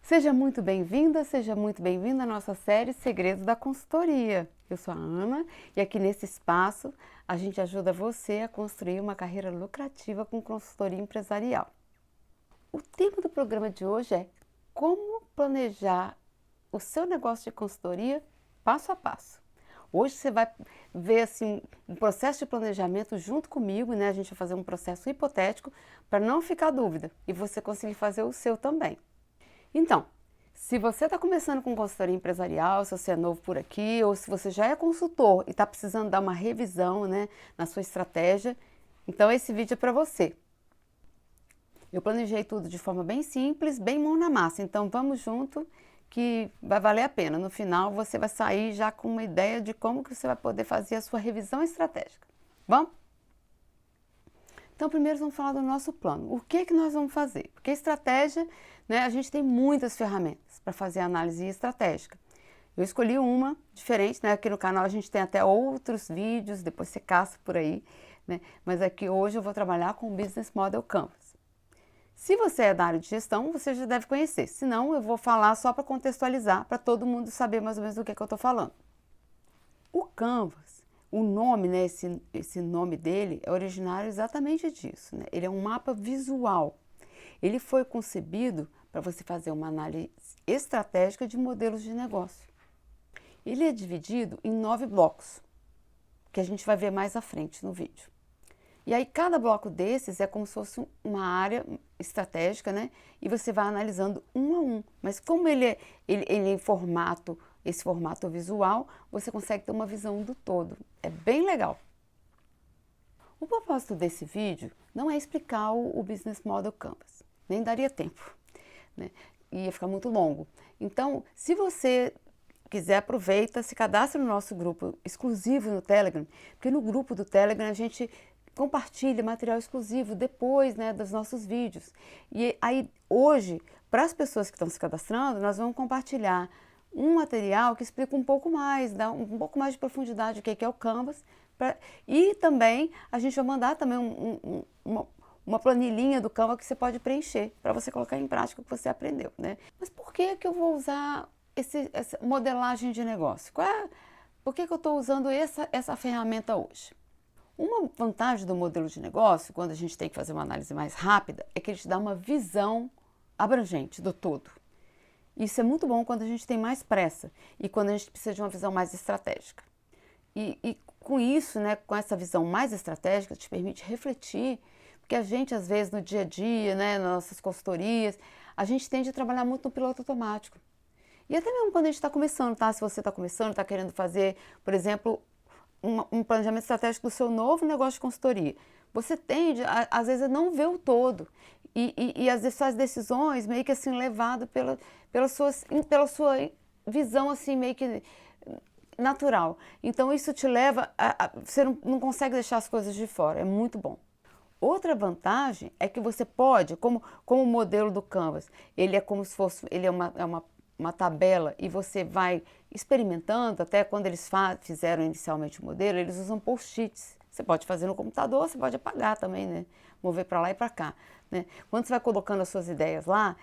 Seja muito bem-vinda, seja muito bem-vindo à nossa série Segredos da Consultoria. Eu sou a Ana e aqui nesse espaço a gente ajuda você a construir uma carreira lucrativa com consultoria empresarial. O tema do programa de hoje é como planejar o seu negócio de consultoria passo a passo. Hoje você vai ver assim um processo de planejamento junto comigo, né? A gente vai fazer um processo hipotético para não ficar dúvida e você conseguir fazer o seu também. Então, se você está começando com consultoria empresarial, se você é novo por aqui, ou se você já é consultor e está precisando dar uma revisão, né, na sua estratégia, então esse vídeo é para você. Eu planejei tudo de forma bem simples, bem mão na massa, então vamos junto que vai valer a pena. No final você vai sair já com uma ideia de como que você vai poder fazer a sua revisão estratégica. Vamos? Então, primeiro vamos falar do nosso plano. O que nós vamos fazer? Porque estratégia, né, a gente tem muitas ferramentas para fazer análise estratégica. Eu escolhi uma diferente, né? Aqui no canal a gente tem até outros vídeos, depois você caça por aí, né? Mas aqui hoje eu vou trabalhar com o Business Model Canvas. Se você é da área de gestão, você já deve conhecer. Se não, eu vou falar só para contextualizar, para todo mundo saber mais ou menos do que eu estou falando. O Canvas, o nome, né, esse nome dele é originário exatamente disso, né? Ele é um mapa visual. Ele foi concebido para você fazer uma análise estratégica de modelos de negócio. Ele é dividido em 9 blocos, que a gente vai ver mais à frente no vídeo. E aí cada bloco desses é como se fosse uma área estratégica, né? E você vai analisando um a um. Mas como ele é em formato, esse formato visual, você consegue ter uma visão do todo. É bem legal. O propósito desse vídeo não é explicar o Business Model Canvas, nem daria tempo, né? Ia ficar muito longo. Então, se você quiser, aproveita, se cadastre no nosso grupo exclusivo no Telegram, porque no grupo do Telegram a gente compartilha material exclusivo depois, né, dos nossos vídeos. E aí, hoje, para as pessoas que estão se cadastrando, nós vamos compartilhar um material que explica um pouco mais, dá um pouco mais de profundidade o que é o Canvas. E também a gente vai mandar também uma planilhinha do Canva que você pode preencher para você colocar em prática o que você aprendeu, né? Mas por que eu vou usar essa modelagem de negócio? Por que eu estou usando essa ferramenta hoje? Uma vantagem do modelo de negócio, quando a gente tem que fazer uma análise mais rápida, é que ele te dá uma visão abrangente do todo. Isso é muito bom quando a gente tem mais pressa e quando a gente precisa de uma visão mais estratégica. E com isso, né, com essa visão mais estratégica, te permite refletir, porque a gente, às vezes, no dia a dia, né, nas nossas consultorias, a gente tende a trabalhar muito no piloto automático. E até mesmo quando a gente está começando, tá? Se você está começando, está querendo fazer, por exemplo, um planejamento estratégico do seu novo negócio de consultoria, você tende, às vezes, a não ver o todo. E às vezes faz decisões meio que assim, levado pela sua visão assim, meio que natural. Então isso te leva você não consegue deixar as coisas de fora, é muito bom. Outra vantagem é que você pode, como o modelo do Canvas, ele é como se fosse, ele é uma tabela e você vai experimentando, até quando eles fizeram inicialmente o modelo, eles usam post-its. Você pode fazer no computador, você pode apagar também, né? Mover para lá e para cá, né? Quando você vai colocando as suas ideias lá,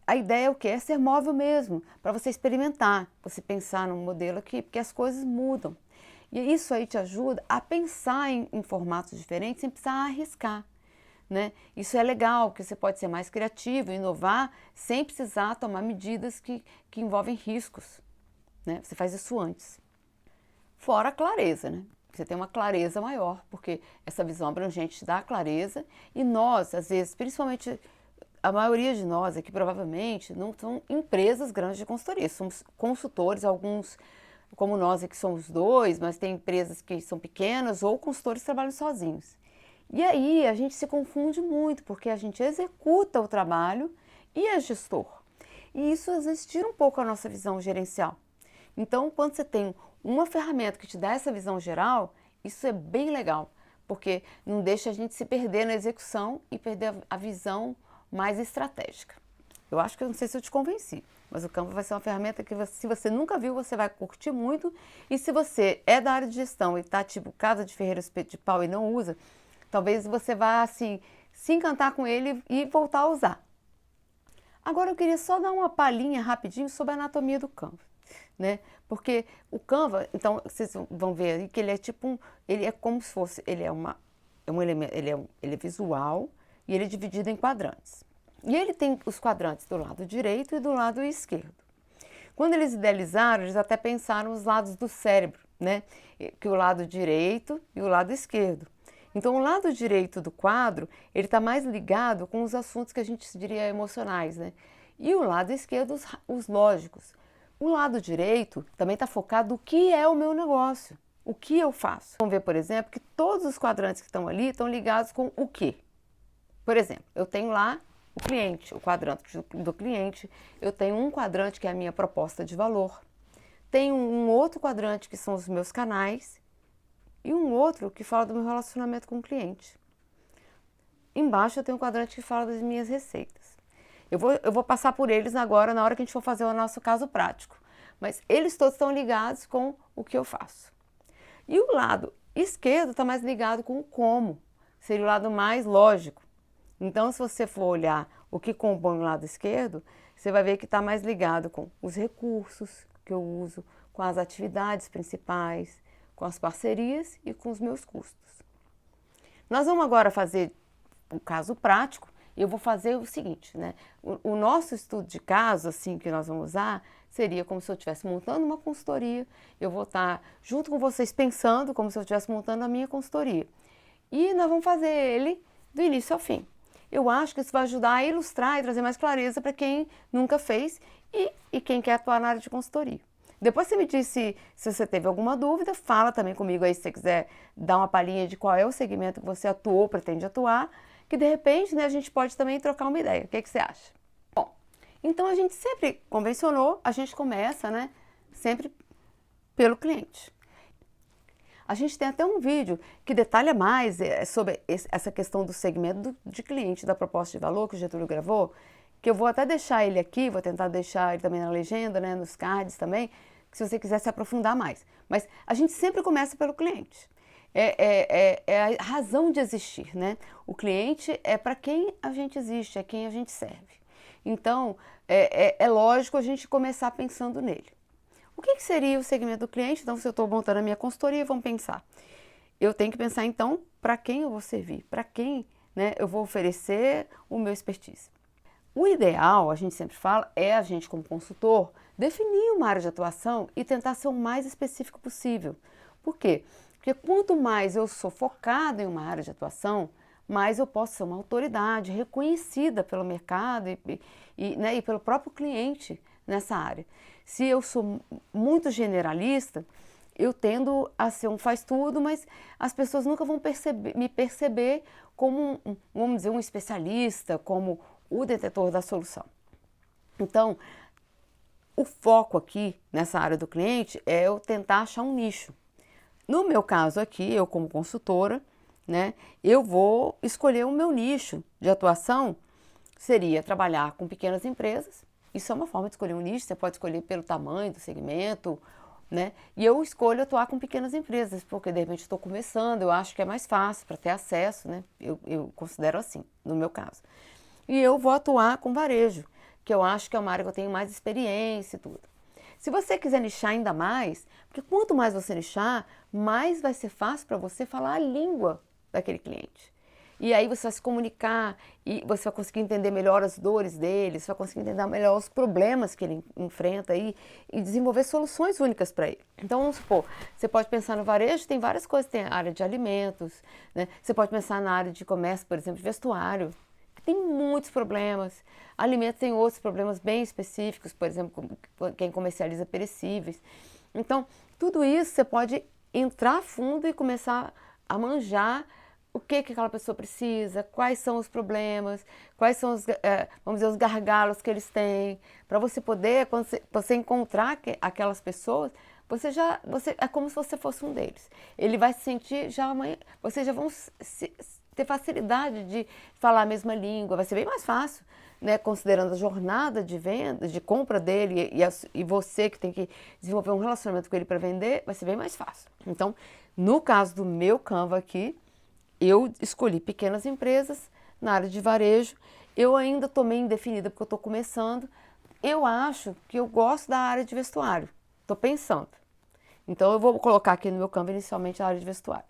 a ideia é o quê? É ser móvel mesmo, para você experimentar, você pensar num modelo aqui, porque as coisas mudam. E isso aí te ajuda a pensar em formatos diferentes sem precisar arriscar, né? Isso é legal, porque você pode ser mais criativo, inovar, sem precisar tomar medidas que envolvem riscos, né? Você faz isso antes. Fora a clareza, né? Você tem uma clareza maior, porque essa visão abrangente te dá a clareza e nós, às vezes, principalmente a maioria de nós aqui provavelmente não são empresas grandes de consultoria, somos consultores, alguns como nós aqui somos dois, mas tem empresas que são pequenas ou consultores que trabalham sozinhos. E aí a gente se confunde muito, porque a gente executa o trabalho e é gestor. E isso às vezes tira um pouco a nossa visão gerencial. Então, quando você tem uma ferramenta que te dá essa visão geral, isso é bem legal, porque não deixa a gente se perder na execução e perder a visão mais estratégica. Eu acho que eu não sei se eu te convenci, mas o Canva vai ser uma ferramenta que se você nunca viu, você vai curtir muito. E se você é da área de gestão e tá tipo casa de ferreiro espeto de pau e não usa, talvez você vá assim se encantar com ele e voltar a usar. Agora eu queria só dar uma palhinha rapidinho sobre a anatomia do Canva, né? Porque o Canva, então vocês vão ver aí que ele é tipo ele é como se fosse, ele é um elemento, ele é visual e ele é dividido em quadrantes. E ele tem os quadrantes do lado direito e do lado esquerdo. Quando eles idealizaram, eles até pensaram os lados do cérebro, né? Que o lado direito e o lado esquerdo. Então, o lado direito do quadro, ele está mais ligado com os assuntos que a gente diria emocionais, né? E o lado esquerdo, os lógicos. O lado direito também está focado no que é o meu negócio, o que eu faço. Vamos ver, por exemplo, que todos os quadrantes que estão ali estão ligados com o quê? Por exemplo, eu tenho lá o cliente, o quadrante do cliente, eu tenho um quadrante que é a minha proposta de valor, tenho um outro quadrante que são os meus canais e um outro que fala do meu relacionamento com o cliente. Embaixo eu tenho um quadrante que fala das minhas receitas. Eu vou passar por eles agora na hora que a gente for fazer o nosso caso prático, mas eles todos estão ligados com o que eu faço. E o lado esquerdo está mais ligado com o como, seria o lado mais lógico. Então, se você for olhar o que compõe o lado esquerdo, você vai ver que está mais ligado com os recursos que eu uso, com as atividades principais, com as parcerias e com os meus custos. Nós vamos agora fazer um caso prático e eu vou fazer o seguinte, né? O nosso estudo de caso, assim, que nós vamos usar, seria como se eu estivesse montando uma consultoria, eu vou estar junto com vocês pensando como se eu estivesse montando a minha consultoria. E nós vamos fazer ele do início ao fim. Eu acho que isso vai ajudar a ilustrar e trazer mais clareza para quem nunca fez e quem quer atuar na área de consultoria. Depois você me diz se você teve alguma dúvida, fala também comigo aí se você quiser dar uma palhinha de qual é o segmento que você atuou, pretende atuar, que de repente, né, a gente pode também trocar uma ideia. O que você acha? Bom, então a gente sempre convencionou, a gente começa, né, sempre pelo cliente. A gente tem até um vídeo que detalha mais sobre essa questão do segmento de cliente da proposta de valor que o Getúlio gravou, que eu vou até deixar ele aqui, vou tentar deixar ele também na legenda, né, nos cards também, se você quiser se aprofundar mais. Mas a gente sempre começa pelo cliente. É a razão de existir, né? O cliente é para quem a gente existe, é quem a gente serve. Então, é lógico a gente começar pensando nele. O que seria o segmento do cliente? Então, se eu estou montando a minha consultoria, vamos pensar. Eu tenho que pensar, então, para quem eu vou servir, para quem, né, eu vou oferecer o meu expertise. O ideal, a gente sempre fala, é a gente como consultor definir uma área de atuação e tentar ser o mais específico possível. Por quê? Porque quanto mais eu sou focado em uma área de atuação, mais eu posso ser uma autoridade reconhecida pelo mercado né, e pelo próprio cliente nessa área. Se eu sou muito generalista, eu tendo a ser um faz-tudo, mas as pessoas nunca vão me perceber como, vamos dizer, um especialista, como o detetor da solução. Então, o foco aqui nessa área do cliente é eu tentar achar um nicho. No meu caso aqui, eu como consultora, né, eu vou escolher o meu nicho de atuação, seria trabalhar com pequenas empresas. Isso é uma forma de escolher um nicho, você pode escolher pelo tamanho do segmento, né? E eu escolho atuar com pequenas empresas, porque de repente estou começando, eu acho que é mais fácil para ter acesso, né? Eu considero assim, no meu caso. E eu vou atuar com varejo, que eu acho que é uma área que eu tenho mais experiência e tudo. Se você quiser nichar ainda mais, porque quanto mais você nichar, mais vai ser fácil para você falar a língua daquele cliente. E aí você vai se comunicar e você vai conseguir entender melhor as dores dele, você vai conseguir entender melhor os problemas que ele enfrenta aí e desenvolver soluções únicas para ele. Então, vamos supor, você pode pensar no varejo, tem várias coisas, tem a área de alimentos, né? Você pode pensar na área de comércio, por exemplo, de vestuário, que tem muitos problemas. Alimentos tem outros problemas bem específicos, por exemplo, quem comercializa perecíveis. Então, tudo isso você pode entrar a fundo e começar a manjar o que aquela pessoa precisa, quais são os problemas, quais são os, vamos dizer, os gargalos que eles têm, para você poder, quando você encontrar aquelas pessoas, você é como se você fosse um deles. Ele vai se sentir, vocês já vão ter facilidade de falar a mesma língua, vai ser bem mais fácil, né, considerando a jornada de venda, de compra dele e você que tem que desenvolver um relacionamento com ele para vender, vai ser bem mais fácil. Então, no caso do meu Canva aqui, eu escolhi pequenas empresas na área de varejo Eu ainda estou meio indefinida porque eu estou começando. Eu acho que eu gosto da área de vestuário. Estou pensando. Então eu vou colocar aqui no meu Canva inicialmente a área de vestuário.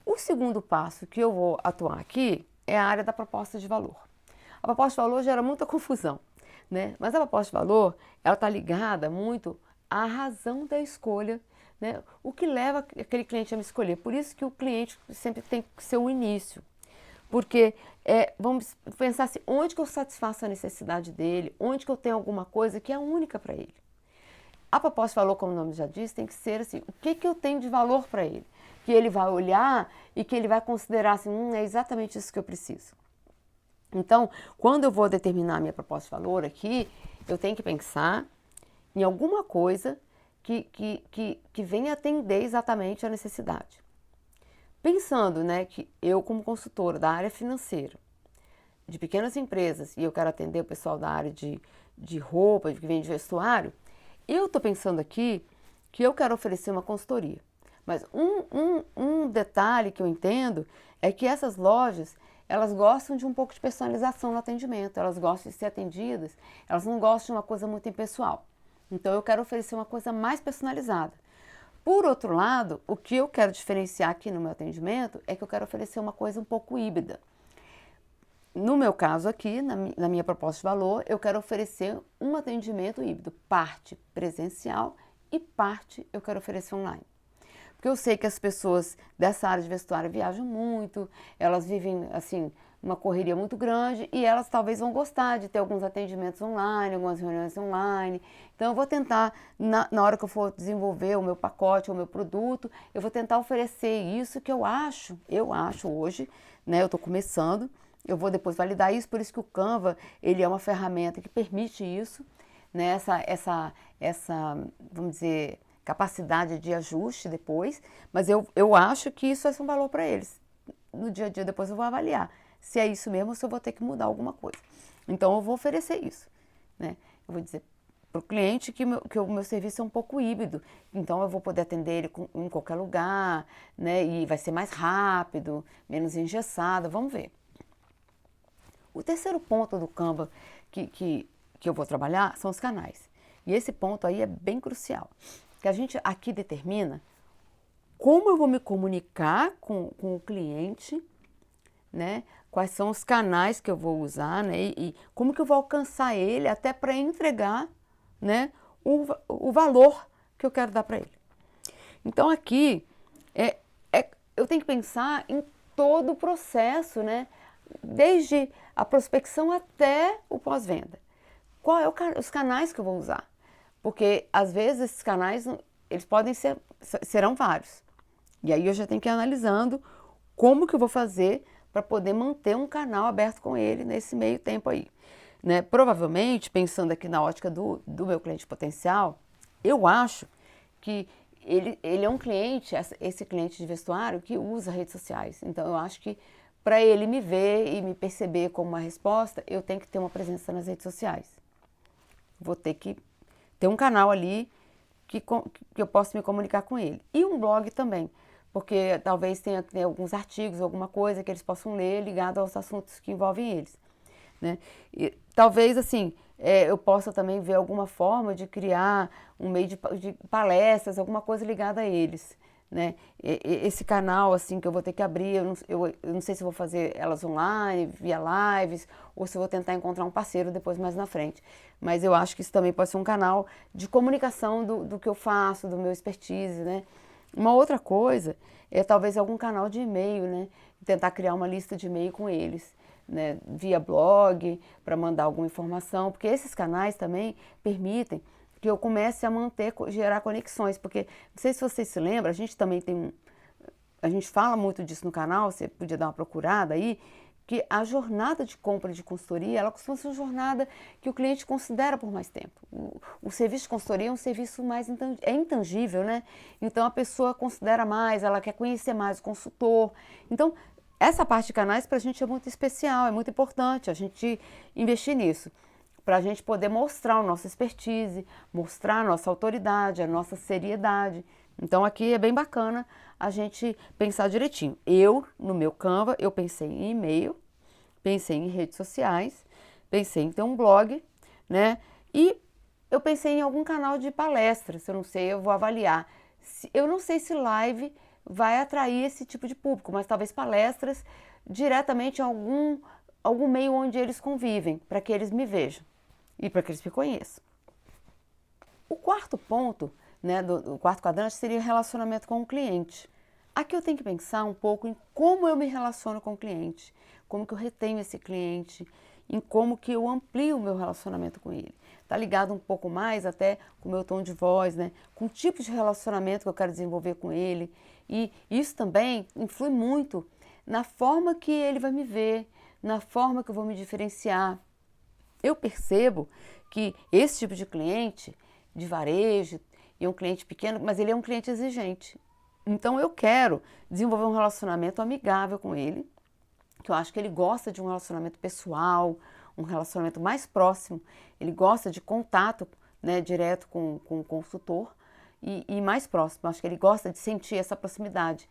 O segundo passo que eu vou atuar aqui é a área da proposta de valor. A proposta de valor gera muita confusão, né? Mas a proposta de valor, ela está ligada muito à razão da escolha, né? O que leva aquele cliente a me escolher. Por isso que o cliente sempre tem que ser o início. Porque vamos pensar assim, onde que eu satisfaço a necessidade dele, onde que eu tenho alguma coisa que é única para ele. A proposta de valor, como o nome já diz, tem que ser assim, o que eu tenho de valor para ele? Que ele vai olhar e que ele vai considerar assim, é exatamente isso que eu preciso. Então, quando eu vou determinar a minha proposta de valor aqui, eu tenho que pensar em alguma coisa que venha atender exatamente a necessidade. Pensando, né, que eu como consultora da área financeira, de pequenas empresas, e eu quero atender o pessoal da área de roupa, que vende vestuário, eu estou pensando aqui que eu quero oferecer uma consultoria. Mas um detalhe que eu entendo é que essas lojas, elas gostam de um pouco de personalização no atendimento, elas gostam de ser atendidas, elas não gostam de uma coisa muito impessoal. Então eu quero oferecer uma coisa mais personalizada. Por outro lado, o que eu quero diferenciar aqui no meu atendimento é que eu quero oferecer uma coisa um pouco híbrida. No meu caso aqui, na minha proposta de valor, eu quero oferecer um atendimento híbrido, parte presencial e parte eu quero oferecer online. Porque eu sei que as pessoas dessa área de vestuário viajam muito, elas vivem assim uma correria muito grande e elas talvez vão gostar de ter alguns atendimentos online, algumas reuniões online. Então eu vou tentar, na hora que eu for desenvolver o meu pacote, o meu produto, eu vou tentar oferecer isso que eu acho hoje, né? Eu estou começando, eu vou depois validar isso, por isso que o Canva, ele é uma ferramenta que permite isso, né? Essa, vamos dizer, capacidade de ajuste depois, mas eu acho que isso é um valor para eles. No dia a dia depois eu vou avaliar se é isso mesmo ou se eu vou ter que mudar alguma coisa. Então eu vou oferecer isso, né? Eu vou dizer para o cliente que o meu serviço é um pouco híbrido, então eu vou poder atender ele em qualquer lugar, né? E vai ser mais rápido, menos engessado, vamos ver. O terceiro ponto do Canva que eu vou trabalhar são os canais. E esse ponto aí é bem crucial, que a gente aqui determina como eu vou me comunicar com o cliente, né? Quais são os canais que eu vou usar, né? E como que eu vou alcançar ele até para entregar, né? O valor que eu quero dar para ele. Então aqui eu tenho que pensar em todo o processo, né? Desde a prospecção até o pós-venda. Qual é os canais que eu vou usar? Porque às vezes esses canais eles serão vários. E aí eu já tenho que ir analisando como que eu vou fazer para poder manter um canal aberto com ele nesse meio tempo aí, né? Provavelmente, pensando aqui na ótica do meu cliente potencial, eu acho que ele é um cliente, esse cliente de vestuário, que usa redes sociais. Então eu acho que para ele me ver e me perceber como uma resposta, eu tenho que ter uma presença nas redes sociais. Vou ter que ter um canal ali que eu possa me comunicar com ele. E um blog também, porque talvez tenha alguns artigos, alguma coisa que eles possam ler ligado aos assuntos que envolvem eles, né? E talvez assim, eu possa também ver alguma forma de criar um meio de palestras, alguma coisa ligada a eles, né? Esse canal assim que eu vou ter que abrir, eu não sei se vou fazer elas online, via lives, ou se vou tentar encontrar um parceiro depois mais na frente. Mas eu acho que isso também pode ser um canal de comunicação do que eu faço, do meu expertise, né? Uma outra coisa é talvez algum canal de e-mail, né? Tentar criar uma lista de e-mail com eles, né? Via blog, para mandar alguma informação, porque esses canais também permitem que eu comece a gerar conexões, porque não sei se vocês se lembram, a gente também a gente fala muito disso no canal, você podia dar uma procurada aí, que a jornada de compra de consultoria, ela costuma ser uma jornada que o cliente considera por mais tempo. O serviço de consultoria é um serviço mais intangível, né? Então a pessoa considera mais, ela quer conhecer mais o consultor. Então, essa parte de canais para a gente é muito especial, é muito importante a gente investir nisso, para a gente poder mostrar a nossa expertise, mostrar a nossa autoridade, a nossa seriedade. Então aqui é bem bacana a gente pensar direitinho. No meu Canva, eu pensei em e-mail, pensei em redes sociais, pensei em ter um blog, né? E eu pensei em algum canal de palestras, eu não sei, eu vou avaliar. Eu não sei se live vai atrair esse tipo de público, mas talvez palestras diretamente em algum meio onde eles convivem, para que eles me vejam e para que eles me conheçam. O quarto ponto, né, do quarto quadrante seria relacionamento com o cliente. Aqui eu tenho que pensar um pouco em como eu me relaciono com o cliente, como que eu retenho esse cliente, em como que eu amplio o meu relacionamento com ele. Está ligado um pouco mais até com o meu tom de voz, né? Com o tipo de relacionamento que eu quero desenvolver com ele. E isso também influi muito na forma que ele vai me ver, na forma que eu vou me diferenciar. Eu percebo que esse tipo de cliente, de varejo, é um cliente pequeno, mas ele é um cliente exigente. Então eu quero desenvolver um relacionamento amigável com ele, que eu acho que ele gosta de um relacionamento pessoal, um relacionamento mais próximo, ele gosta de contato, né, direto com o consultor e mais próximo, eu acho que ele gosta de sentir essa proximidade.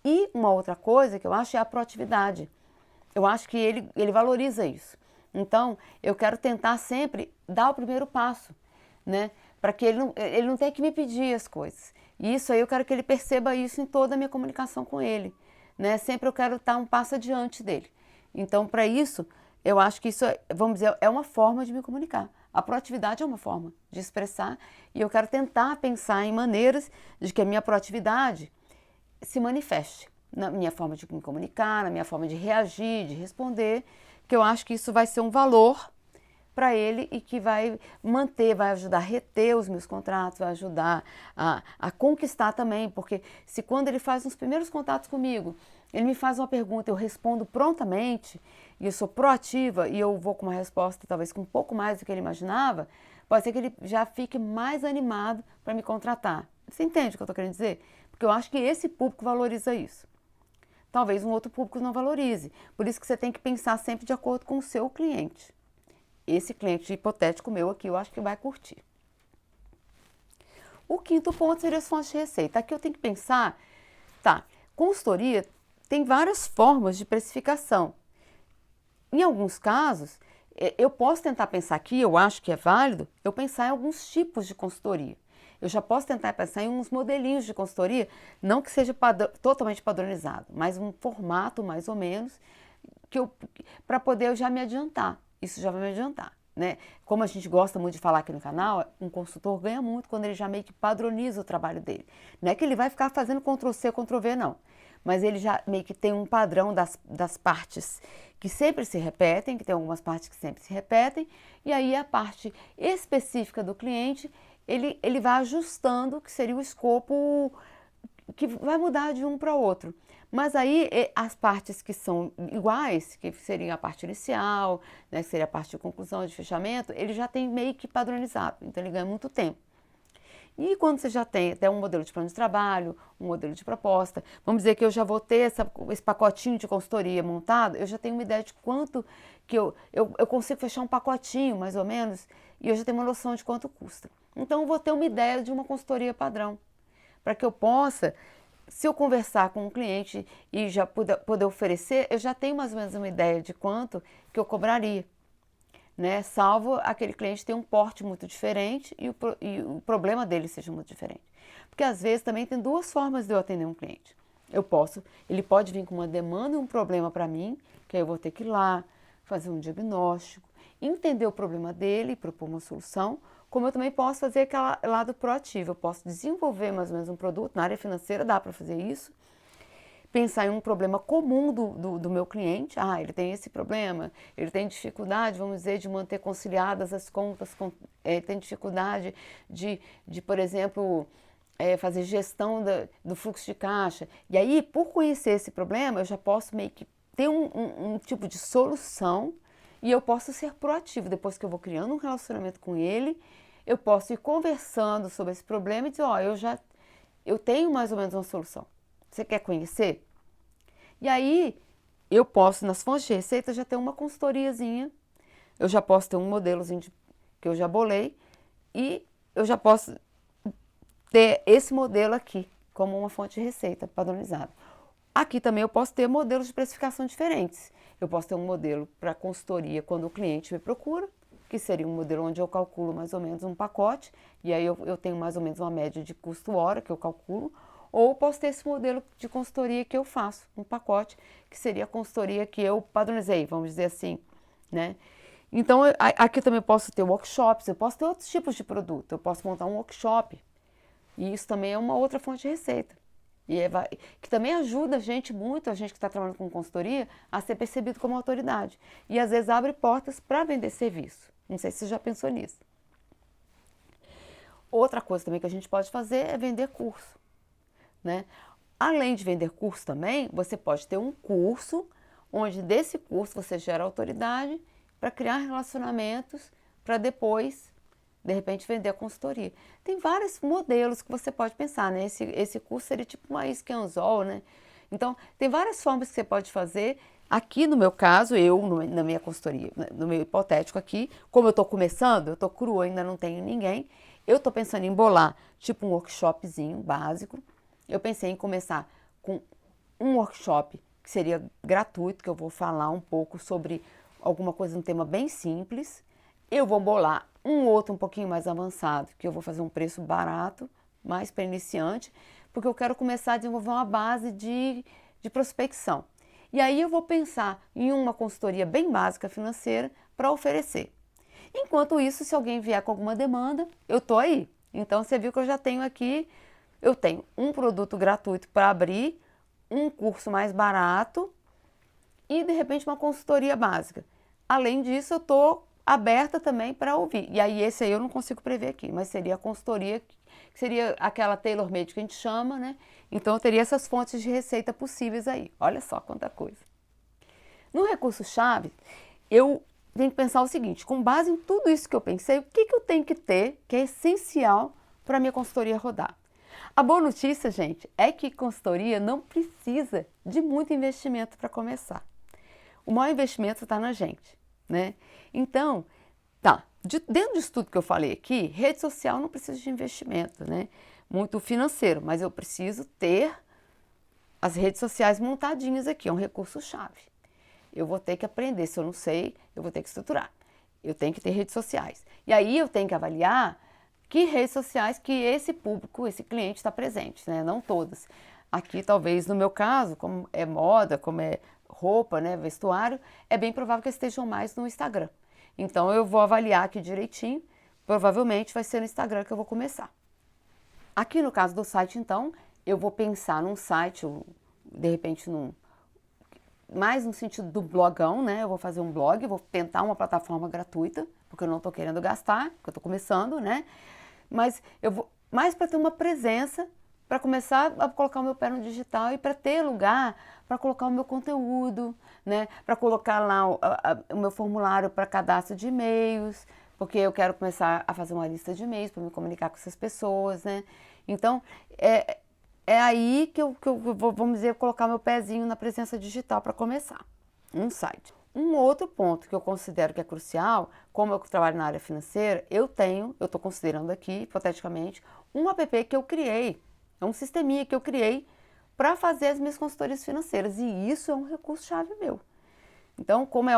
E uma outra coisa que eu acho é a proatividade, eu acho que ele valoriza isso. Então eu quero tentar sempre dar o primeiro passo, né, para que ele não tenha que me pedir as coisas. E isso aí eu quero que ele perceba isso em toda a minha comunicação com ele. Né? Sempre eu quero estar um passo adiante dele. Então, para isso, eu acho que isso, vamos dizer, é uma forma de me comunicar. A proatividade é uma forma de expressar e eu quero tentar pensar em maneiras de que a minha proatividade se manifeste na minha forma de me comunicar, na minha forma de reagir, de responder, que eu acho que isso vai ser um valor para ele e que vai manter, vai ajudar a reter os meus contratos, vai ajudar a conquistar também, porque se quando ele faz os primeiros contatos comigo, ele me faz uma pergunta, eu respondo prontamente, e eu sou proativa e eu vou com uma resposta talvez com um pouco mais do que ele imaginava, pode ser que ele já fique mais animado para me contratar. Você entende o que eu estou querendo dizer? Porque eu acho que esse público valoriza isso. Talvez um outro público não valorize. Por isso que você tem que pensar sempre de acordo com o seu cliente. Esse cliente hipotético meu aqui, eu acho que vai curtir. O quinto ponto seria as fontes de receita. Aqui eu tenho que pensar, tá, consultoria tem várias formas de precificação. Em alguns casos, eu posso tentar pensar aqui, eu acho que é válido, eu pensar em alguns tipos de consultoria. Eu já posso tentar pensar em uns modelinhos de consultoria, não que seja totalmente padronizado, mas um formato mais ou menos, para poder eu já me adiantar. Isso já vai me adiantar, né? Como a gente gosta muito de falar aqui no canal, um consultor ganha muito quando ele já meio que padroniza o trabalho dele. Não é que ele vai ficar fazendo Ctrl+C, Ctrl+V, não. Mas ele já meio que tem um padrão das partes que sempre se repetem, que tem algumas partes que sempre se repetem, e aí a parte específica do cliente, ele vai ajustando, que seria o escopo que vai mudar de um para outro. Mas aí as partes que são iguais, que seria a parte inicial, né, que seria a parte de conclusão, de fechamento, ele já tem meio que padronizado, então ele ganha muito tempo. E quando você já tem até um modelo de plano de trabalho, um modelo de proposta, vamos dizer que eu já vou ter esse pacotinho de consultoria montado, eu já tenho uma ideia de quanto que eu consigo fechar um pacotinho, mais ou menos, e eu já tenho uma noção de quanto custa. Então eu vou ter uma ideia de uma consultoria padrão, para que eu possa, se eu conversar com um cliente e já poder oferecer, eu já tenho mais ou menos uma ideia de quanto que eu cobraria. Né? Salvo aquele cliente ter um porte muito diferente e o problema dele seja muito diferente. Porque às vezes também tem duas formas de eu atender um cliente. Ele pode vir com uma demanda e um problema para mim, que aí eu vou ter que ir lá, fazer um diagnóstico, entender o problema dele e propor uma solução, como eu também posso fazer aquele lado proativo, eu posso desenvolver mais ou menos um produto, na área financeira dá para fazer isso, pensar em um problema comum do meu cliente. Ele tem esse problema, ele tem dificuldade, vamos dizer, de manter conciliadas as contas, tem dificuldade por exemplo, fazer gestão do fluxo de caixa. E aí, por conhecer esse problema, eu já posso meio que ter um tipo de solução e eu posso ser proativo. Depois que eu vou criando um relacionamento com ele, eu posso ir conversando sobre esse problema e dizer, eu tenho mais ou menos uma solução. Você quer conhecer? E aí, eu posso, nas fontes de receita, já ter uma consultoriazinha, eu já posso ter um modelozinho que eu já bolei e eu já posso ter esse modelo aqui como uma fonte de receita padronizada. Aqui também eu posso ter modelos de precificação diferentes. Eu posso ter um modelo para consultoria quando o cliente me procura, que seria um modelo onde eu calculo mais ou menos um pacote, e aí eu tenho mais ou menos uma média de custo hora que eu calculo, ou posso ter esse modelo de consultoria que eu faço, um pacote, que seria a consultoria que eu padronizei, vamos dizer assim, né? Então, aqui também eu posso ter workshops, eu posso ter outros tipos de produto, eu posso montar um workshop, e isso também é uma outra fonte de receita. Que também ajuda a gente muito, a gente que está trabalhando com consultoria, a ser percebido como autoridade. E às vezes abre portas para vender serviço. Não sei se você já pensou nisso. Outra coisa também que a gente pode fazer é vender curso, né? Além de vender curso também, você pode ter um curso, onde desse curso você gera autoridade para criar relacionamentos, para depois, de repente, vender a consultoria. Tem vários modelos que você pode pensar, né? Esse curso seria tipo uma isca anzol, né? Então, tem várias formas que você pode fazer. Aqui no meu caso, na minha consultoria, no meu hipotético aqui, como eu estou começando, eu estou crua, ainda não tenho ninguém, eu estou pensando em bolar tipo um workshopzinho básico. Eu pensei em começar com um workshop que seria gratuito, que eu vou falar um pouco sobre alguma coisa, um tema bem simples. Eu vou bolar um outro um pouquinho mais avançado, que eu vou fazer um preço barato, mais para iniciante, porque eu quero começar a desenvolver uma base de prospecção. E aí eu vou pensar em uma consultoria bem básica financeira para oferecer. Enquanto isso, se alguém vier com alguma demanda, eu estou aí. Então você viu que eu já tenho aqui, eu tenho um produto gratuito para abrir, um curso mais barato e de repente uma consultoria básica. Além disso, eu estou aberta também para ouvir. E aí esse aí eu não consigo prever aqui, mas seria a consultoria, que seria aquela tailor-made que a gente chama, né? Então eu teria essas fontes de receita possíveis aí. Olha só quanta coisa. No recurso-chave, eu tenho que pensar o seguinte, com base em tudo isso que eu pensei, o que eu tenho que ter que é essencial para a minha consultoria rodar? A boa notícia, gente, é que consultoria não precisa de muito investimento para começar. O maior investimento está na gente, né? Então, dentro disso tudo que eu falei aqui, rede social não precisa de investimento, né? Muito financeiro, mas eu preciso ter as redes sociais montadinhas aqui, é um recurso-chave. Eu vou ter que aprender, se eu não sei, eu vou ter que estruturar. Eu tenho que ter redes sociais. E aí eu tenho que avaliar que redes sociais que esse público, esse cliente está presente, né? Não todas. Aqui, talvez, no meu caso, como é moda, como é roupa, né, vestuário, é bem provável que estejam mais no Instagram. Então, eu vou avaliar aqui direitinho. Provavelmente vai ser no Instagram que eu vou começar. Aqui no caso do site, então, eu vou pensar num site, de repente, mais no sentido do blogão, né? Eu vou fazer um blog, vou tentar uma plataforma gratuita, porque eu não estou querendo gastar, porque eu estou começando, né? Mas eu vou mais para ter uma presença, para começar a colocar o meu pé no digital e para ter lugar para colocar o meu conteúdo, né? Para colocar lá o meu formulário para cadastro de e-mails, porque eu quero começar a fazer uma lista de e-mails para me comunicar com essas pessoas, né? Então, é aí que eu vou, vamos dizer, colocar meu pezinho na presença digital para começar, um site. Um outro ponto que eu considero que é crucial, como eu trabalho na área financeira, eu estou considerando aqui, hipoteticamente, um app que eu criei, é um sisteminha que eu criei para fazer as minhas consultorias financeiras, e isso é um recurso-chave meu. Então, como é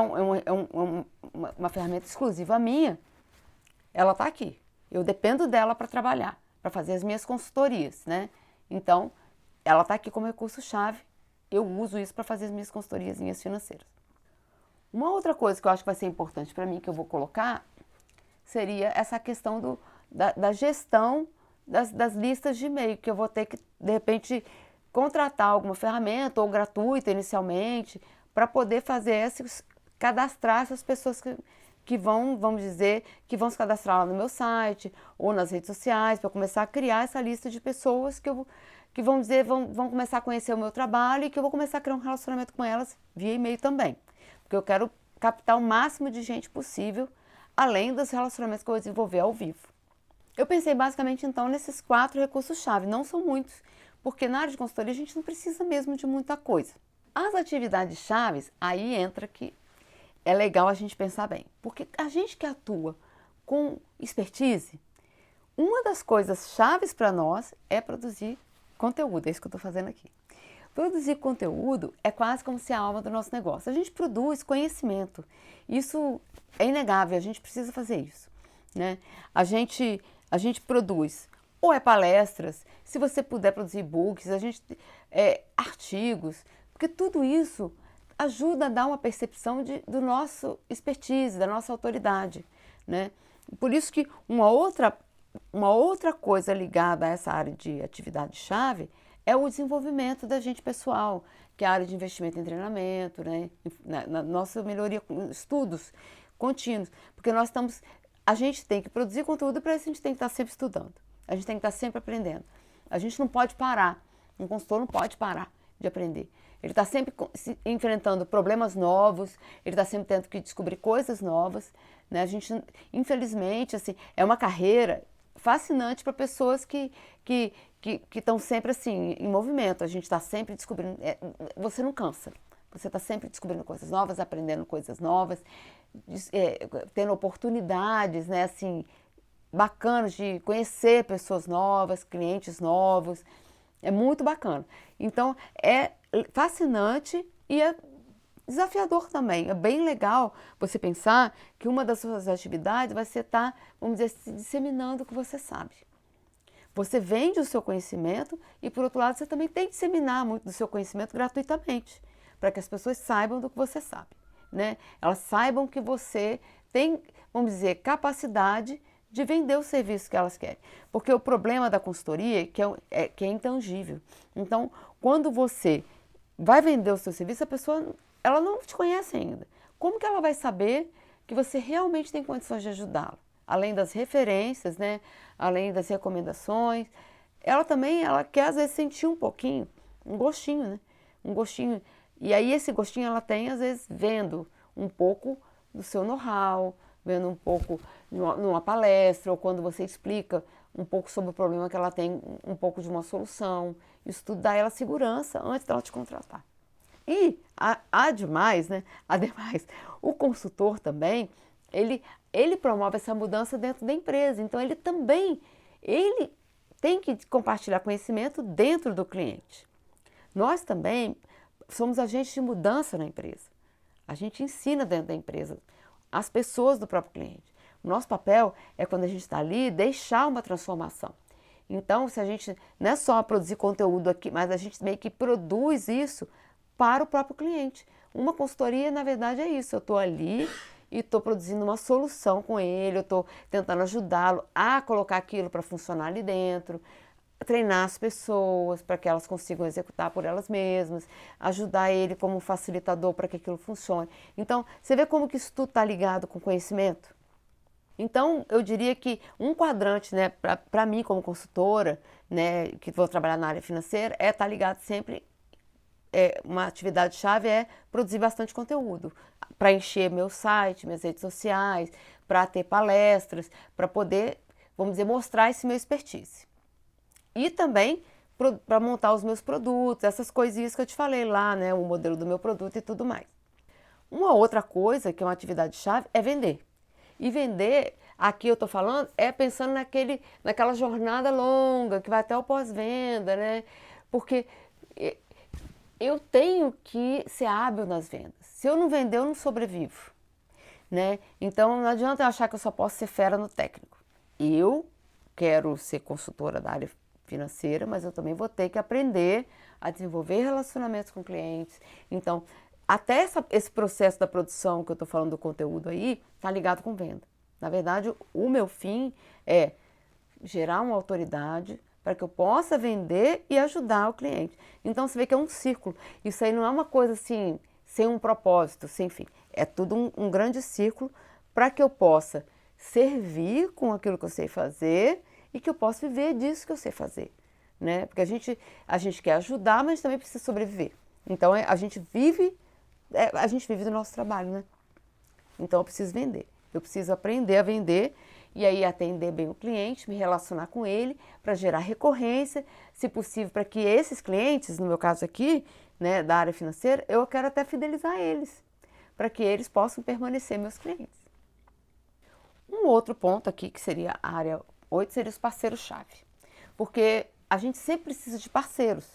uma ferramenta exclusiva minha, ela está aqui. Eu dependo dela para trabalhar, para fazer as minhas consultorias, né? Então, ela está aqui como recurso-chave, eu uso isso para fazer as minhas consultorias financeiras. Uma outra coisa que eu acho que vai ser importante para mim, que eu vou colocar, seria essa questão da gestão das listas de e-mail, que eu vou ter que, de repente, contratar alguma ferramenta, ou gratuita inicialmente, para poder fazer cadastrar essas pessoas que vão, vamos dizer, que vão se cadastrar lá no meu site, ou nas redes sociais, para começar a criar essa lista de pessoas que vão dizer, vão começar a conhecer o meu trabalho e que eu vou começar a criar um relacionamento com elas via e-mail também. Porque eu quero captar o máximo de gente possível, além dos relacionamentos que eu vou desenvolver ao vivo. Eu pensei basicamente então nesses 4 recursos-chave, não são muitos, porque na área de consultoria a gente não precisa mesmo de muita coisa. As atividades chaves, aí entra que é legal a gente pensar bem, porque a gente que atua com expertise, uma das coisas chaves para nós é produzir conteúdo, é isso que eu estou fazendo aqui. Produzir conteúdo é quase como se a alma do nosso negócio. A gente produz conhecimento. Isso é inegável, a gente precisa fazer isso, né? A gente produz, ou é palestras, se você puder produzir e-books, artigos, porque tudo isso ajuda a dar uma percepção do nosso expertise, da nossa autoridade, né? Por isso que uma outra coisa ligada a essa área de atividade-chave é o desenvolvimento da gente pessoal, que é a área de investimento em treinamento, né? Na nossa melhoria, estudos contínuos, porque a gente tem que produzir conteúdo, para isso a gente tem que estar sempre estudando, a gente tem que estar sempre aprendendo, a gente não pode parar, um consultor não pode parar de aprender, ele está sempre enfrentando problemas novos, ele está sempre tendo que descobrir coisas novas, né? A gente, infelizmente, assim, é uma carreira fascinante para pessoas que estão sempre assim, em movimento. A gente está sempre descobrindo, você não cansa, você está sempre descobrindo coisas novas, aprendendo coisas novas, tendo oportunidades, né, assim, bacanas de conhecer pessoas novas, clientes novos, é muito bacana. Então é fascinante e é desafiador também. É bem legal você pensar que uma das suas atividades vai ser estar, vamos dizer, se disseminando o que você sabe. Você vende o seu conhecimento e, por outro lado, você também tem que disseminar muito do seu conhecimento gratuitamente, para que as pessoas saibam do que você sabe, né? Elas saibam que você tem, vamos dizer, capacidade de vender o serviço que elas querem. Porque o problema da consultoria é que é intangível. Então, quando você vai vender o seu serviço, a pessoa ela não te conhece ainda. Como que ela vai saber que você realmente tem condições de ajudá-la? Além das referências, né? Além das recomendações, ela quer às vezes sentir um pouquinho, um gostinho, né? Um gostinho. E aí esse gostinho ela tem às vezes vendo um pouco do seu know-how, vendo um pouco numa palestra, ou quando você explica um pouco sobre o problema que ela tem, um pouco de uma solução. Isso tudo dá a ela segurança antes dela te contratar. E ademais, né? Ademais, o consultor também, ele promove essa mudança dentro da empresa. Então ele tem que compartilhar conhecimento dentro do cliente. Nós também somos agentes de mudança na empresa. A gente ensina dentro da empresa as pessoas do próprio cliente. O nosso papel é, quando a gente está ali, deixar uma transformação. Então, se a gente não é só produzir conteúdo aqui, mas a gente meio que produz isso para o próprio cliente. Uma consultoria, na verdade, é isso. Eu estou ali e estou produzindo uma solução com ele, eu estou tentando ajudá-lo a colocar aquilo para funcionar ali dentro, treinar as pessoas para que elas consigam executar por elas mesmas, ajudar ele como facilitador para que aquilo funcione. Então, você vê como que isso tudo está ligado com conhecimento? Então, eu diria que um quadrante, né, para mim como consultora, né, que vou trabalhar na área financeira, é estar ligado sempre, uma atividade-chave é produzir bastante conteúdo, para encher meu site, minhas redes sociais, para ter palestras, para poder, vamos dizer, mostrar esse meu expertise. E também para montar os meus produtos, essas coisinhas que eu te falei lá, né, o modelo do meu produto e tudo mais. Uma outra coisa que é uma atividade-chave é vender. E vender, aqui eu estou falando, é pensando naquela jornada longa, que vai até o pós-venda, né? Porque eu tenho que ser hábil nas vendas. Se eu não vender, eu não sobrevivo, né? Então não adianta eu achar que eu só posso ser fera no técnico. Eu quero ser consultora da área financeira, mas eu também vou ter que aprender a desenvolver relacionamentos com clientes. Então, até esse processo da produção que eu estou falando do conteúdo aí, está ligado com venda. Na verdade, o meu fim é gerar uma autoridade para que eu possa vender e ajudar o cliente. Então, você vê que é um círculo. Isso aí não é uma coisa assim, sem um propósito, sem fim. É tudo um grande círculo para que eu possa servir com aquilo que eu sei fazer e que eu possa viver disso que eu sei fazer, né? Porque a gente quer ajudar, mas também precisa sobreviver. Então, a gente vive do nosso trabalho, né? Então, eu preciso vender. Eu preciso aprender a vender e aí atender bem o cliente, me relacionar com ele para gerar recorrência, se possível, para que esses clientes, no meu caso aqui, né, da área financeira, eu quero até fidelizar eles, para que eles possam permanecer meus clientes. Um outro ponto aqui, que seria a área 8, seria os parceiros-chave, porque a gente sempre precisa de parceiros.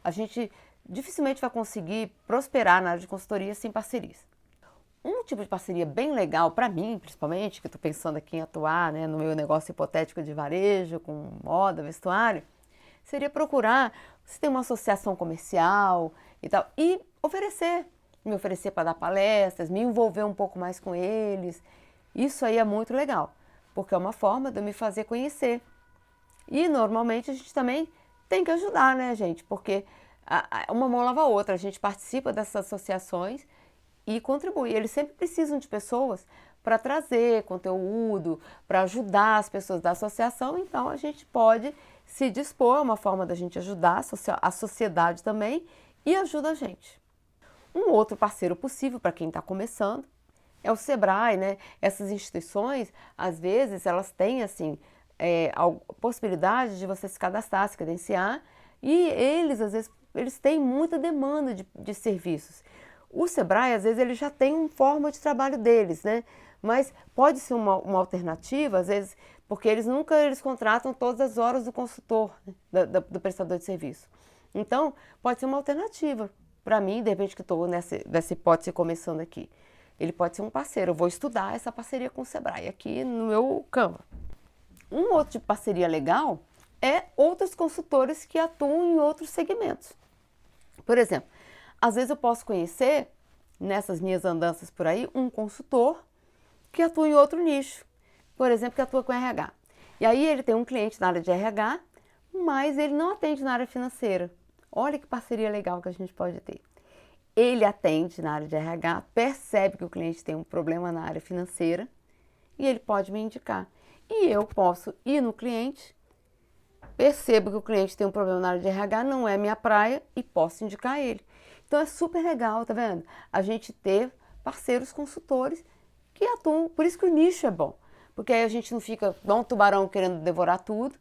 A gente dificilmente vai conseguir prosperar na área de consultoria sem parcerias. Um tipo de parceria bem legal para mim, principalmente, que estou pensando aqui em atuar, né, no meu negócio hipotético de varejo, com moda, vestuário, seria procurar se tem uma associação comercial e tal, e me oferecer para dar palestras, me envolver um pouco mais com eles. Isso aí é muito legal, porque é uma forma de eu me fazer conhecer. E normalmente a gente também tem que ajudar, né, gente? Porque uma mão lava a outra, a gente participa dessas associações e contribui. Eles sempre precisam de pessoas para trazer conteúdo, para ajudar as pessoas da associação, então a gente pode se dispor, é uma forma da gente ajudar a sociedade também e ajuda a gente. Um outro parceiro possível para quem está começando é o Sebrae, né? Essas instituições, às vezes, elas têm assim a possibilidade de você se cadastrar, se credenciar, e eles, às vezes, eles têm muita demanda de serviços. O Sebrae, às vezes, ele já tem uma forma de trabalho deles, né? Mas pode ser uma alternativa, às vezes, porque eles contratam todas as horas do consultor, né? do prestador de serviço. Então, pode ser uma alternativa para mim, de repente que estou nessa hipótese começando aqui. Ele pode ser um parceiro, eu vou estudar essa parceria com o Sebrae aqui no meu Canva. Um outro tipo de parceria legal é outros consultores que atuam em outros segmentos. Por exemplo, às vezes eu posso conhecer, nessas minhas andanças por aí, um consultor que atua em outro nicho, por exemplo, que atua com RH. E aí ele tem um cliente na área de RH, mas ele não atende na área financeira. Olha que parceria legal que a gente pode ter. Ele atende na área de RH, percebe que o cliente tem um problema na área financeira e ele pode me indicar. E eu posso ir no cliente, percebo que o cliente tem um problema na área de RH, não é minha praia e posso indicar ele. Então é super legal, tá vendo? A gente ter parceiros consultores que atuam, por isso que o nicho é bom. Porque aí a gente não fica igual um tubarão querendo devorar tudo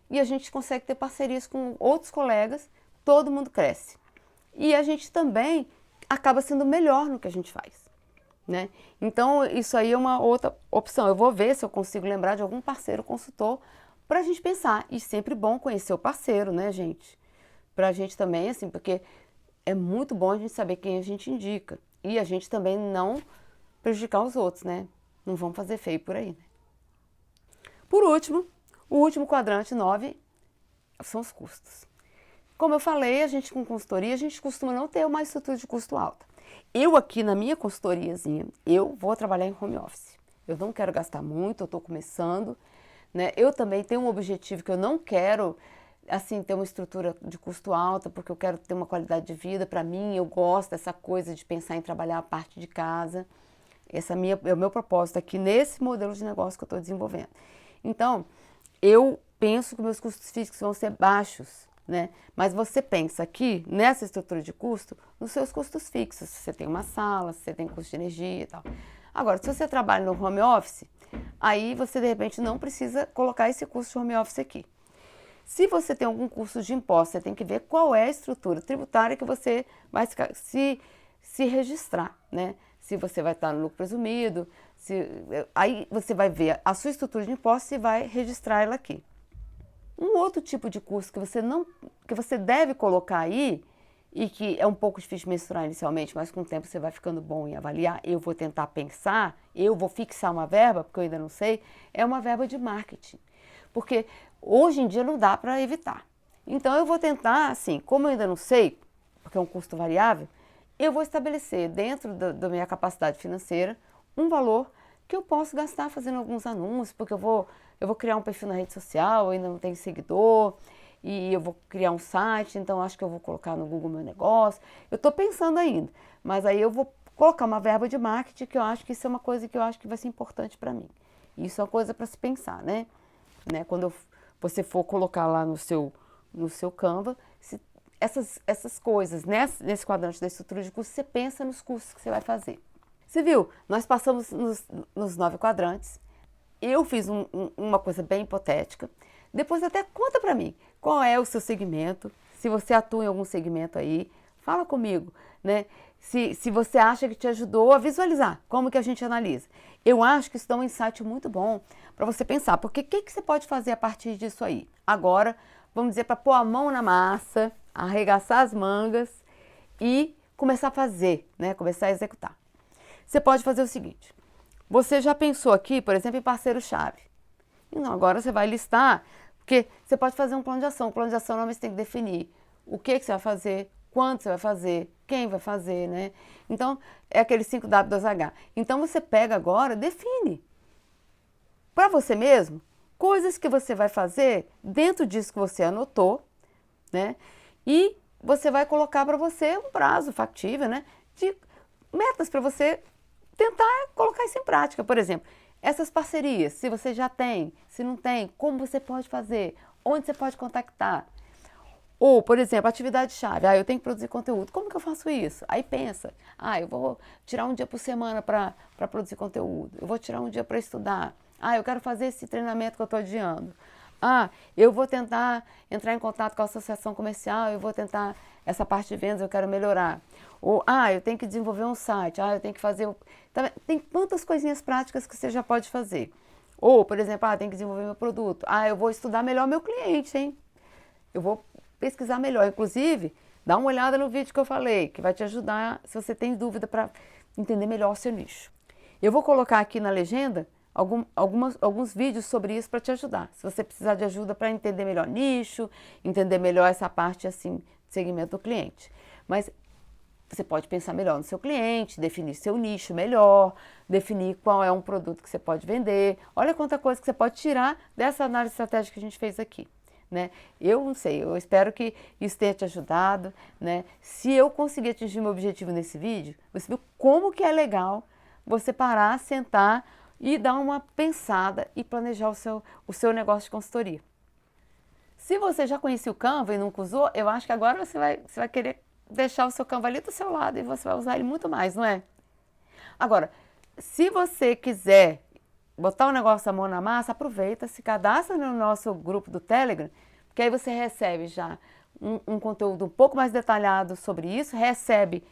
e a gente consegue ter parcerias com outros colegas, todo mundo cresce. E a gente também acaba sendo melhor no que a gente faz, né? Então isso aí é uma outra opção. Eu vou ver se eu consigo lembrar de algum parceiro consultor para a gente pensar. E sempre bom conhecer o parceiro, né, gente? Para a gente também, assim, porque é muito bom a gente saber quem a gente indica. E a gente também não prejudicar os outros, né? Não vamos fazer feio por aí, né? Por último, o último quadrante 9 são os custos. Como eu falei, a gente com consultoria, a gente costuma não ter uma estrutura de custo alta. Eu aqui na minha consultoriazinha, eu vou trabalhar em home office. Eu não quero gastar muito, eu estou começando, né? Eu também tenho um objetivo que eu não quero, assim, ter uma estrutura de custo alta, porque eu quero ter uma qualidade de vida. Para mim, eu gosto dessa coisa de pensar em trabalhar a parte de casa. Esse é o meu propósito aqui nesse modelo de negócio que eu estou desenvolvendo. Então, eu penso que meus custos fixos vão ser baixos, né? Mas você pensa aqui, nessa estrutura de custo, nos seus custos fixos. Se você tem uma sala, se você tem custo de energia e tal. Agora, se você trabalha no home office, aí você de repente não precisa colocar esse custo de home office aqui. Se você tem algum custo de imposto, você tem que ver qual é a estrutura tributária que você vai se registrar, né? Se você vai estar no lucro presumido, aí você vai ver a sua estrutura de imposto e vai registrar ela aqui. Um outro tipo de custo que você deve colocar aí, e que é um pouco difícil de mensurar inicialmente, mas com o tempo você vai ficando bom em avaliar, eu vou tentar pensar, eu vou fixar uma verba, porque eu ainda não sei, é uma verba de marketing. Porque hoje em dia não dá para evitar. Então eu vou tentar, assim, como eu ainda não sei, porque é um custo variável, eu vou estabelecer dentro da minha capacidade financeira um valor que eu posso gastar fazendo alguns anúncios, porque eu vou criar um perfil na rede social, eu ainda não tenho seguidor, e eu vou criar um site, então acho que eu vou colocar no Google meu negócio. Eu estou pensando ainda, mas aí eu vou colocar uma verba de marketing, que eu acho que isso é uma coisa que eu acho que vai ser importante para mim. Isso é uma coisa para se pensar, né? Quando você for colocar lá no seu Canva, essas coisas, nesse quadrante da estrutura de custos, você pensa nos custos que você vai fazer. Você viu? Nós passamos nos 9 quadrantes. Eu fiz uma coisa bem hipotética. Depois até conta para mim qual é o seu segmento, se você atua em algum segmento aí, fala comigo, né? Se você acha que te ajudou a visualizar como que a gente analisa. Eu acho que isso dá um insight muito bom para você pensar, porque o que você pode fazer a partir disso aí? Agora, vamos dizer, para pôr a mão na massa, arregaçar as mangas e começar a fazer, né? Começar a executar. Você pode fazer o seguinte, você já pensou aqui, por exemplo, em parceiro-chave. Então, agora você vai listar, porque você pode fazer um plano de ação. O plano de ação normalmente você tem que definir o que você vai fazer, quando você vai fazer, quem vai fazer, né? Então, é aquele 5W2H. Então, você pega agora, define para você mesmo coisas que você vai fazer dentro disso que você anotou, né? E você vai colocar para você um prazo factível, né? De metas para você tentar colocar isso em prática. Por exemplo, essas parcerias, se você já tem, se não tem, como você pode fazer, onde você pode contactar. Ou, por exemplo, atividade-chave, eu tenho que produzir conteúdo, como que eu faço isso? Aí pensa, eu vou tirar um dia por semana para produzir conteúdo, eu vou tirar um dia para estudar, eu quero fazer esse treinamento que eu estou adiando. Eu vou tentar entrar em contato com a associação comercial, eu vou tentar essa parte de vendas, eu quero melhorar. Ou, eu tenho que desenvolver um site, eu tenho que fazer... Tem quantas coisinhas práticas que você já pode fazer. Ou, por exemplo, tenho que desenvolver meu produto. Eu vou estudar melhor meu cliente, hein? Eu vou pesquisar melhor. Inclusive, dá uma olhada no vídeo que eu falei, que vai te ajudar se você tem dúvida para entender melhor o seu nicho. Eu vou colocar aqui na legenda alguns vídeos sobre isso para te ajudar. Se você precisar de ajuda para entender melhor nicho, entender melhor essa parte assim, de segmento do cliente. Mas você pode pensar melhor no seu cliente, definir seu nicho melhor, definir qual é um produto que você pode vender. Olha quanta coisa que você pode tirar dessa análise estratégica que a gente fez aqui. Né? Eu não sei, eu espero que isso tenha te ajudado, né? Se eu conseguir atingir meu objetivo nesse vídeo, você viu como que é legal você parar, sentar e dar uma pensada e planejar o seu negócio de consultoria. Se você já conhecia o Canva e nunca usou, eu acho que agora você vai querer deixar o seu Canva ali do seu lado e você vai usar ele muito mais, não é? Agora, se você quiser botar o negócio a mão na massa, aproveita, se cadastra no nosso grupo do Telegram, porque aí você recebe já um conteúdo um pouco mais detalhado sobre isso, recebe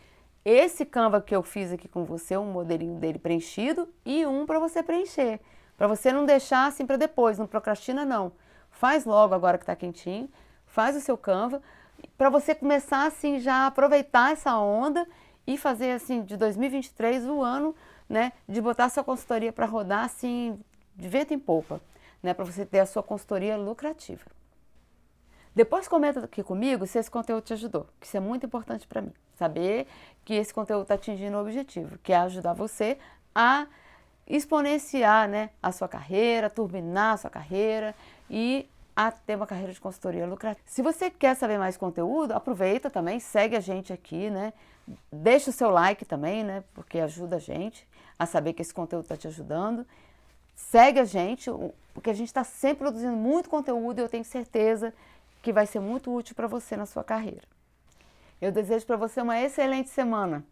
esse Canva que eu fiz aqui com você, um modelinho dele preenchido e um para você preencher, para você não deixar assim para depois, não procrastina não. Faz logo agora que está quentinho, faz o seu Canva, para você começar assim já a aproveitar essa onda e fazer assim de 2023 o ano, né, de botar a sua consultoria para rodar assim de vento em popa, né, para você ter a sua consultoria lucrativa. Depois comenta aqui comigo se esse conteúdo te ajudou, que isso é muito importante para mim, saber que esse conteúdo está atingindo o objetivo, que é ajudar você a exponenciar, né, a sua carreira, turbinar a sua carreira e a ter uma carreira de consultoria lucrativa. Se você quer saber mais conteúdo, aproveita também, segue a gente aqui, né? Deixa o seu like também, né? Porque ajuda a gente a saber que esse conteúdo está te ajudando. Segue a gente, porque a gente está sempre produzindo muito conteúdo e eu tenho certeza que vai ser muito útil para você na sua carreira. Eu desejo para você uma excelente semana.